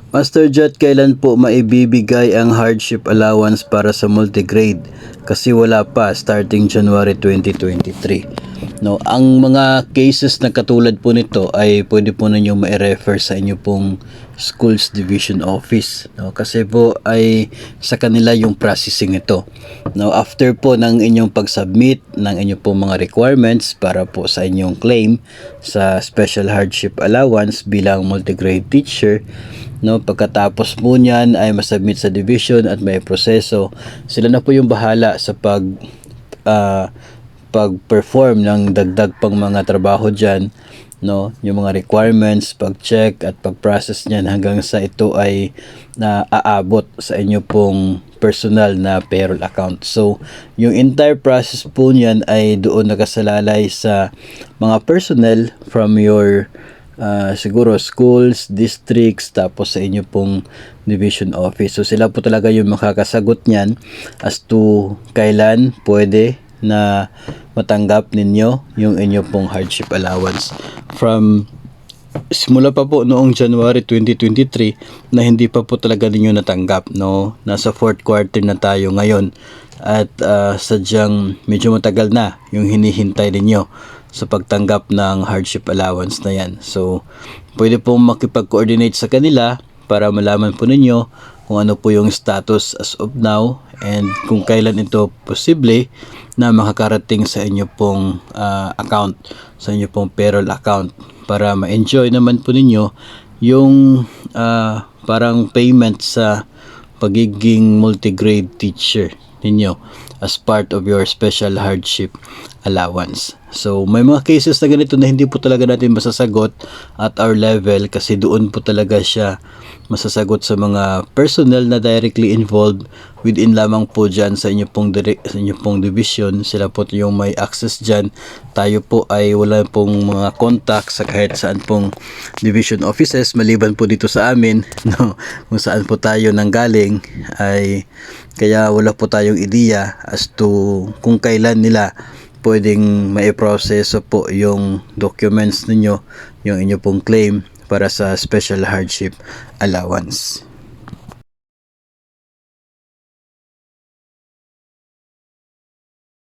Master Jet, kailan po maibibigay ang hardship allowance para sa multigrade? Kasi wala pa, starting January 2023. No, ang mga cases na katulad po nito ay pwede po ninyong ma-refer sa inyo pong schools division office, no, kasi po ay sa kanila yung processing ito. No, after po ng inyong pag-submit ng inyong pong mga requirements para po sa inyong claim sa special hardship allowance bilang multigrade teacher, no, pagkatapos po niyan ay masubmit sa division at may proseso, sila na po yung bahala sa pag-perform ng dagdag pang mga trabaho dyan, no, yung mga requirements, pag-check at pag-process niyan hanggang sa ito ay aabot sa inyo pong personal na payroll account. So yung entire process po niyan ay doon nakasalalay sa mga personnel from your siguro schools, districts, tapos sa inyo pong division office. So sila po talaga yung makakasagot niyan as to kailan pwede na matanggap ninyo yung inyo pong hardship allowance. From simula pa po noong January 2023 na hindi pa po talaga ninyo natanggap, no, nasa 4th quarter na tayo ngayon at sadyang medyo matagal na yung hinihintay ninyo sa pagtanggap ng hardship allowance na yan. So pwede pong makipag-coordinate sa kanila para malaman po ninyo kung ano po yung status as of now and kung kailan ito posible na makakarating sa inyo pong account, sa inyo pong payroll account, para ma-enjoy naman po ninyo yung parang payment sa pagiging multigrade teacher ninyo as part of your special hardship allowance. So may mga cases na ganito na hindi po talaga natin masasagot at our level kasi doon po talaga siya masasagot sa mga personnel na directly involved within lamang po dyan sa inyo pong division. Sila po yung may access dyan. Tayo po ay wala pong mga contact sa kahit saan pong division offices maliban po dito sa amin, no, kung saan po tayo nanggaling, ay kaya wala po tayong ideya as to kung kailan nila pwedeng maiproseso po yung documents ninyo, yung inyo pong claim para sa special hardship allowance.